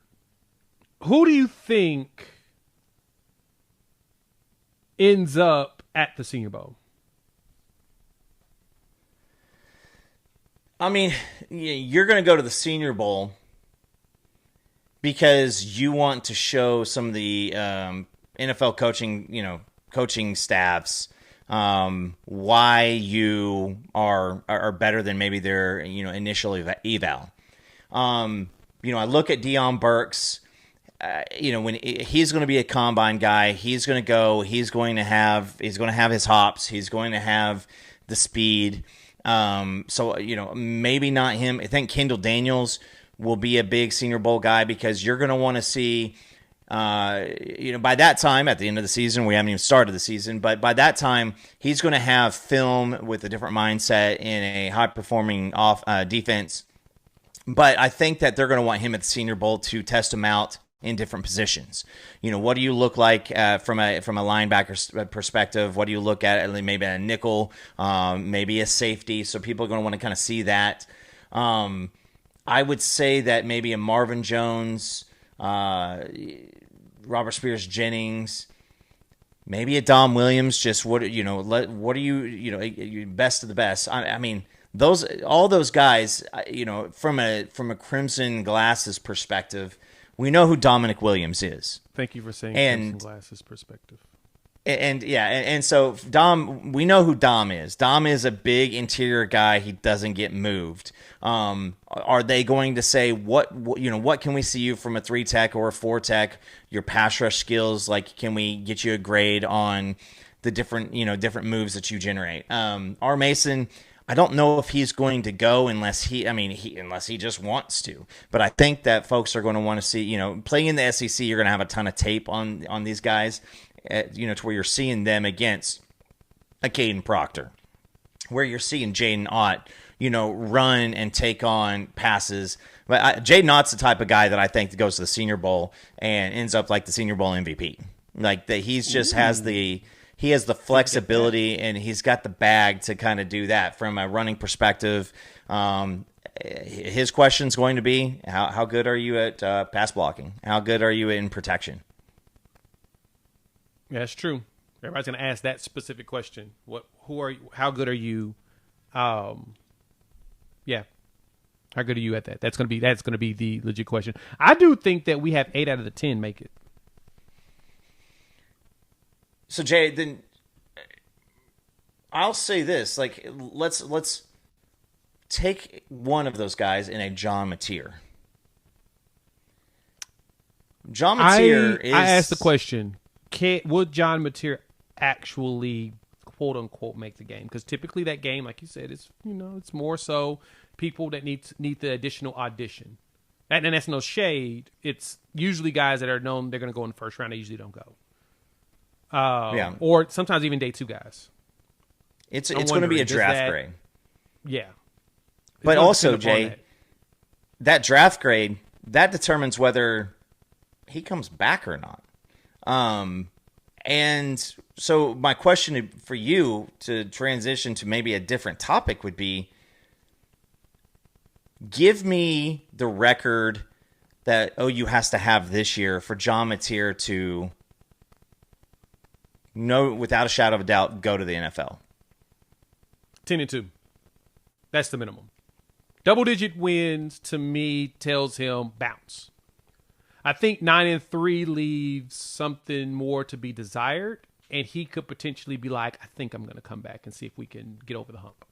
Who do you think ends up at the Senior Bowl? I mean, you're going to go to the Senior Bowl because you want to show some of the NFL coaching staffs why you are better than maybe their initial eval. I look at Deion Burks. When he's going to be a combine guy, he's going to go. He's going to have his hops. He's going to have the speed. So maybe not him. I think Kendall Daniels will be a big Senior Bowl guy because you're going to want to see By that time, at the end of the season, we haven't even started the season, but by that time, he's going to have film with a different mindset in a high-performing defense. But I think that they're going to want him at the Senior Bowl to test him out in different positions. What do you look like from a linebacker perspective? What do you look at maybe a nickel, maybe a safety? So people are going to want to kind of see that. I would say that maybe a Marvin Jones, Robert Spears Jennings, maybe a Dom Williams. Just what are you best of the best? I mean, all those guys. From a Crimson Glasses perspective, we know who Dominic Williams is. Thank you for saying Crimson Glasses perspective. And so Dom, we know who Dom is. Dom is a big interior guy. He doesn't get moved. Are they going to say what can we see you from a 3 tech or a 4 tech? Your pass rush skills, like can we get you a grade on the different moves that you generate? R. Mason, I don't know if he's going to go unless he just wants to. But I think that folks are going to want to see, playing in the SEC, you're going to have a ton of tape on these guys. To where you're seeing them against a Caden Proctor, where you're seeing Jaden Ott, run and take on passes. But Jaden Ott's the type of guy that I think that goes to the Senior Bowl and ends up like the Senior Bowl MVP. Like that, he has the flexibility and he's got the bag to kind of do that from a running perspective. His question's going to be how good are you at pass blocking? How good are you in protection? Yeah, that's true. Everybody's going to ask that specific question. Who are you? How good are you? How good are you at that? That's going to be the legit question. I do think that we have 8 out of the 10 make it. So Jay, then I'll say this: like, let's take one of those guys in a John Mateer. John Mateer is. I asked the question. Would John Mateer actually quote unquote make the game? Because typically that game, like you said, is it's more so people that need the additional audition. And that's no shade. It's usually guys that are known they're going to go in the first round. They usually don't go. Or sometimes even day 2 guys. It's going to be a draft grade. Yeah. But also, Jay, that draft grade that determines whether he comes back or not. And so my question for you to transition to maybe a different topic would be, give me the record that OU has to have this year for John Mateer to without a shadow of a doubt, go to the NFL. 10-2. That's the minimum. Double-digit wins, to me, tells him bounce. I think 9-3 leaves something more to be desired, and he could potentially be like, I think I'm going to come back and see if we can get over the hump.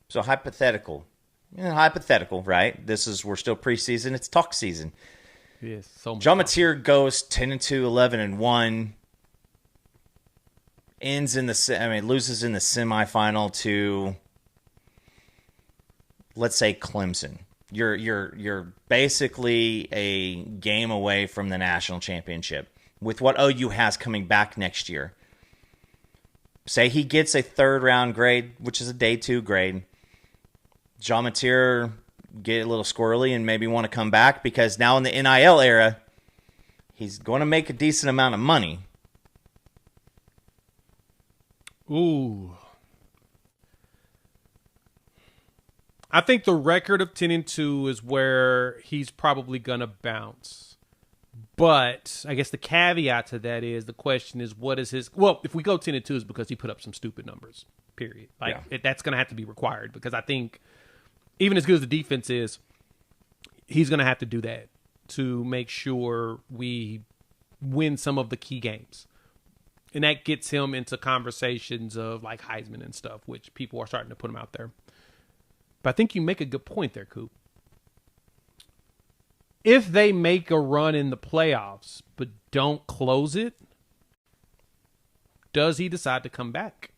So hypothetical, right? We're still preseason. It's talk season. Yes. So John Mateer goes 10-2, 11-1, loses in the semifinal to, let's say, Clemson. You're basically a game away from the national championship with what OU has coming back next year. Say he gets a 3rd round grade, which is a day 2 grade. John Mateer get a little squirrely and maybe want to come back because now in the NIL era, he's going to make a decent amount of money. Ooh. I think the record of 10-2 is where he's probably going to bounce. But I guess the caveat to that is the question is, what is his... Well, if we go 10-2, it's because he put up some stupid numbers, period. That's going to have to be required because I think even as good as the defense is, he's going to have to do that to make sure we win some of the key games. And that gets him into conversations of like Heisman and stuff, which people are starting to put him out there. But I think you make a good point there, Coop. If they make a run in the playoffs but don't close it, does he decide to come back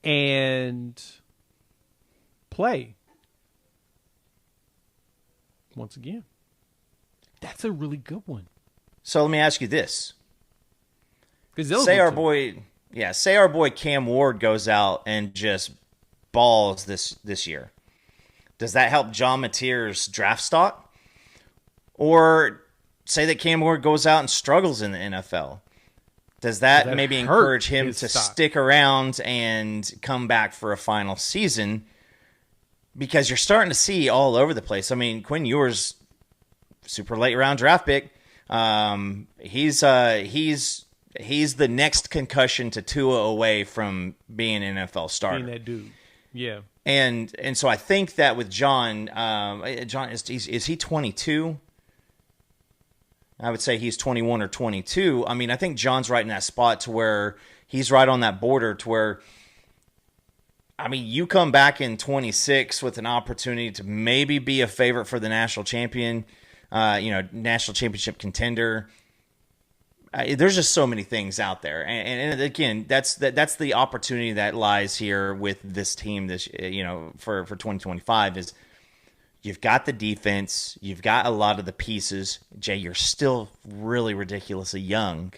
and play once again? That's a really good one. So let me ask you this. Say our boy Cam Ward goes out and just balls this year. Does that help John Mateer's draft stock? Or say that Cam Ward goes out and struggles in the NFL. Does that maybe encourage him to stick around and come back for a final season? Because you're starting to see all over the place. I mean, Quinn Ewers, super late round draft pick. He's the next concussion to Tua away from being an NFL starter. Being that dude, yeah. And so I think that with John, is he 22? I would say he's 21 or 22. I mean, I think John's right in that spot to where he's right on that border to where, I mean, you come back in 26 with an opportunity to maybe be a favorite for the national champion, national championship contender. There's just so many things out there. And again, that's the opportunity that lies here with this team for 2025 is, you've got the defense. You've got a lot of the pieces. Jay, you're still really ridiculously young.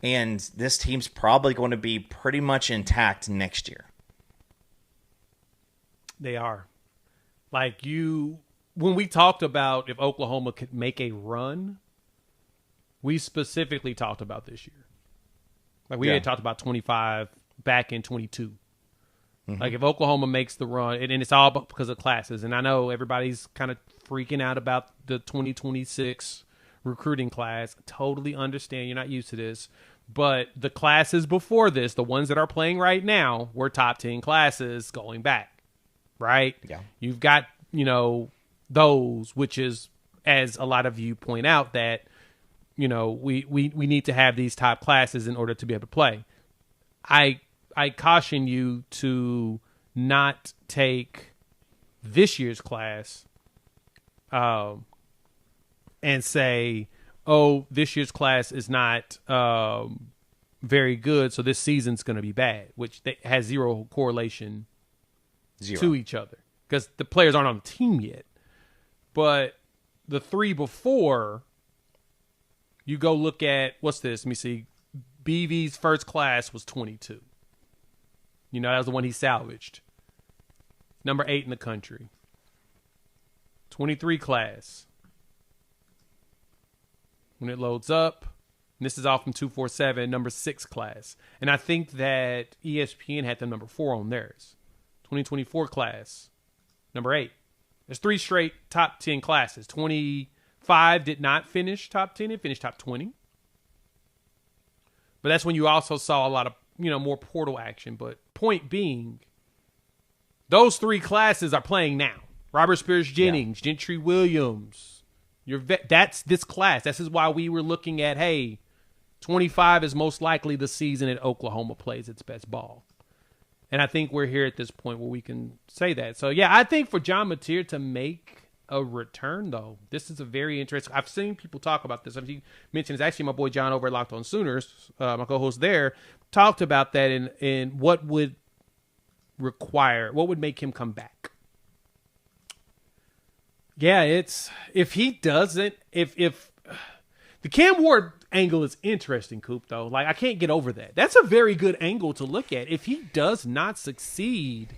And this team's probably going to be pretty much intact next year. They are. When we talked about if Oklahoma could make a run, we specifically talked about this year. We had talked about 25 back in 22. Mm-hmm. If Oklahoma makes the run, and it's all because of classes, and I know everybody's kind of freaking out about the 2026 recruiting class. Totally understand. You're not used to this. But the classes before this, the ones that are playing right now, were top 10 classes going back, right? Yeah. You've got, those, which is, as a lot of you point out, that, we need to have these top classes in order to be able to play. I caution you to not take this year's class and say, oh, this year's class is not very good, so this season's going to be bad, which has zero correlation to each other because the players aren't on the team yet. But the three before, you go look at, what's this? Let me see. BV's first class was 22. That was the one he salvaged. Number 8 in the country. 23 class. When it loads up, and this is all from 247, number 6 class. And I think that ESPN had the number 4 on theirs. 2024 class, number 8. There's 3 straight top 10 classes. 25 did not finish top 10. It finished top 20. But that's when you also saw a lot of, more portal action. But point being, those 3 classes are playing now. Robert Spears Jennings, Gentry Williams. That's this class. This is why we were looking at, hey, 25 is most likely the season that Oklahoma plays its best ball. And I think we're here at this point where we can say that. So, yeah, I think for John Mateer to make a return, though, this is a very interesting. I've seen people talk about this. He mentioned, it's actually my boy John over at Locked On Sooners, my co-host there, talked about that and what would make him come back. Yeah, if he doesn't, if the Cam Ward angle is interesting, Coop, though. I can't get over that. That's a very good angle to look at. If he does not succeed,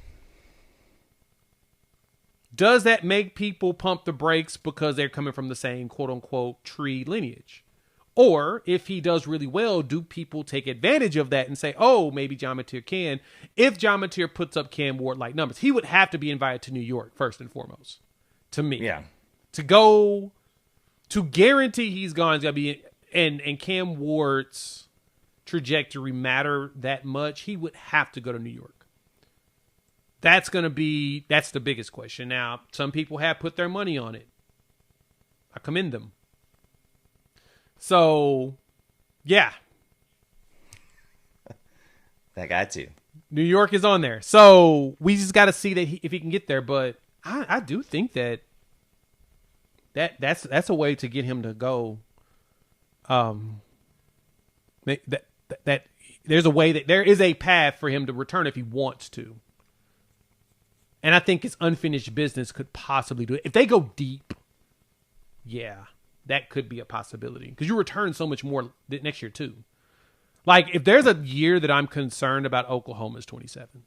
does that make people pump the brakes because they're coming from the same quote-unquote tree lineage? Or if he does really well, do people take advantage of that and say, oh, maybe John Mateer can? If John Mateer puts up Cam Ward-like numbers, he would have to be invited to New York first and foremost, to me. Yeah. To guarantee he's gone, it's got to be, and Cam Ward's trajectory matter that much, he would have to go to New York. That's the biggest question. Now, some people have put their money on it. I commend them. So, yeah. That got to. New York is on there. So, we just got to see that if he can get there. But I do think that's a way to get him to go. That there's a way that there is a path for him to return if he wants to. And I think his unfinished business could possibly do it. If they go deep, yeah, that could be a possibility because you return so much more next year too. Like if there's a year that I'm concerned about, Oklahoma's 27.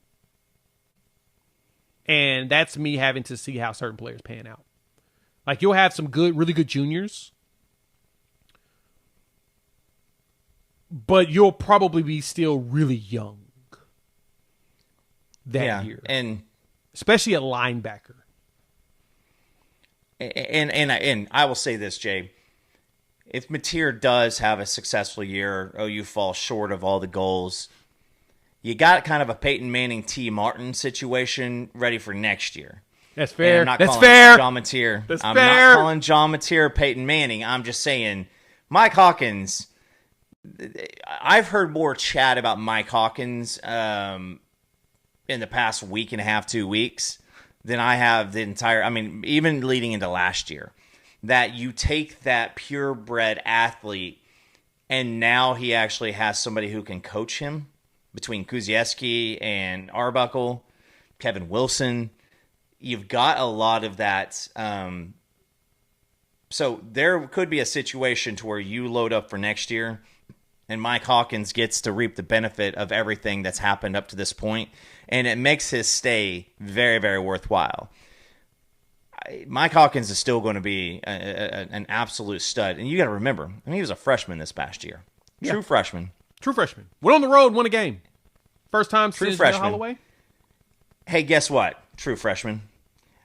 And that's me having to see how certain players pan out. Like you'll have some really good juniors, but you'll probably be still really young that year, and especially at linebacker. And I will say this, Jay. If Mateer does have a successful year, OU falls short of all the goals, you got kind of a Peyton Manning, T. Martin situation ready for next year. That's fair. I'm not That's calling fair. John Mateer. That's I'm fair. not calling John Mateer Peyton Manning. I'm just saying Mike Hawkins. I've heard more chat about Mike Hawkins in the past week and a half, 2 weeks than I have the entire. I mean, even leading into last year. That you take that purebred athlete, and now he actually has somebody who can coach him between Kuzieski and Arbuckle, Kevin Wilson. You've got a lot of that. So there could be a situation to where you load up for next year, and Mike Hawkins gets to reap the benefit of everything that's happened up to this point, and it makes his stay very, very worthwhile. Mike Hawkins is still going to be an absolute stud. And you got to remember, I mean, he was a freshman this past year. True freshman. True freshman. Went on the road, won a game. First time True since freshman. Holloway. Hey, guess what? True freshman.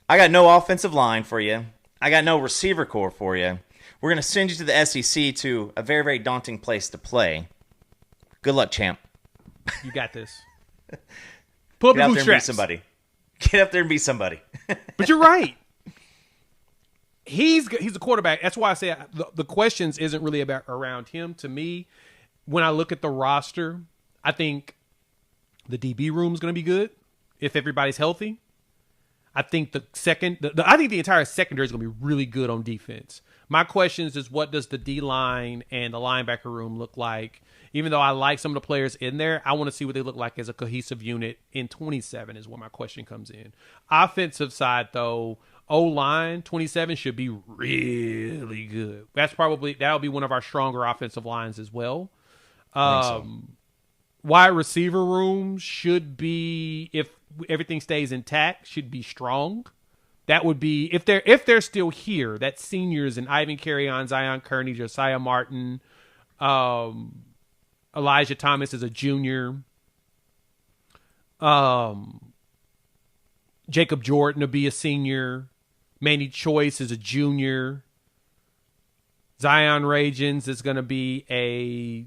I got no offensive line for you. I got no receiver corps for you. We're going to send you to the SEC to a very, very daunting place to play. Good luck, champ. You got this. Pull up Get your out there and be bootstraps. somebody. Get up there and be somebody. But you're right. He's a quarterback. That's why I say the questions isn't really about around him. To me, when I look at the roster, I think the DB room is going to be good if everybody's healthy. I think I think the entire secondary is going to be really good on defense. My questions is what does the D line and the linebacker room look like? Even though I like some of the players in there, I want to see what they look like as a cohesive unit in 27 is where my question comes in. Offensive side, though, O-line 27 should be really good. That'll be one of our stronger offensive lines as well. Wide receiver room should be, if everything stays intact, should be strong. That would be if they're still here. That's seniors and Ivan Carrion, Zion Kearney, Josiah Martin, Elijah Thomas is a junior. Jacob Jordan will be a senior. Manny Choice is a junior. Zion Ragens is going to be a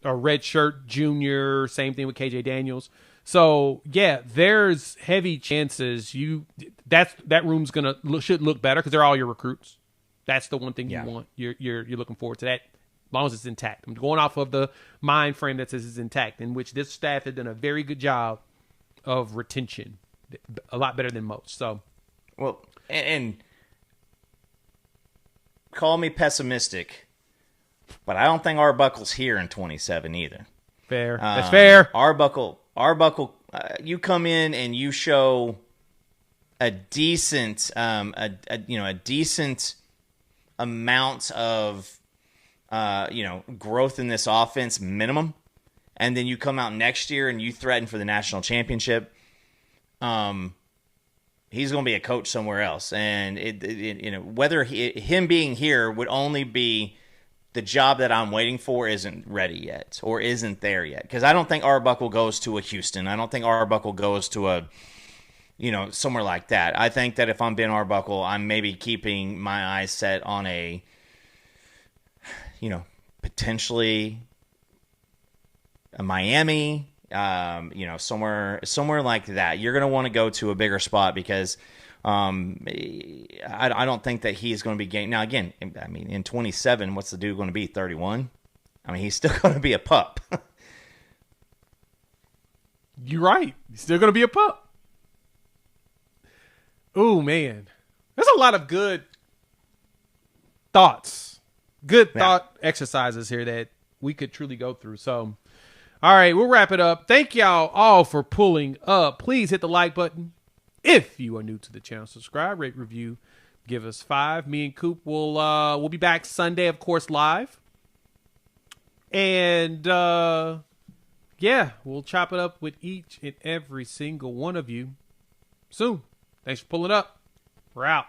redshirt junior. Same thing with KJ Daniels. So yeah, there's heavy chances that room's should look better because they're all your recruits. That's the one thing you want. You're looking forward to that. As long as it's intact. I'm going off of the mind frame that says it's intact, in which this staff has done a very good job of retention, a lot better than most. So, well, and call me pessimistic, but I don't think Arbuckle's here in 27 either. Fair. That's fair. Arbuckle. You come in and you show a decent, a decent amount of, growth in this offense minimum, and then you come out next year and you threaten for the national championship. He's going to be a coach somewhere else, and whether him being here would only be the job that I'm waiting for isn't ready yet or isn't there yet. Because I don't think Arbuckle goes to a Houston. I don't think Arbuckle goes to a, somewhere like that. I think that if I'm Ben Arbuckle, I'm maybe keeping my eyes set on a, potentially a Miami, somewhere like that. You're going to want to go to a bigger spot because I don't think that he's going to be gaining. Now, again, I mean, in 27, what's the dude going to be, 31? I mean, he's still going to be a pup. You're right. He's still going to be a pup. Oh, man. There's a lot of good thoughts. Thought exercises here that we could truly go through. So, all right, we'll wrap it up. Thank y'all all for pulling up. Please hit the like button. If you are new to the channel, subscribe, rate, review. Give us 5. Me and Coop will be back Sunday, of course, live. And yeah, we'll chop it up with each and every single one of you soon. Thanks for pulling up. We're out.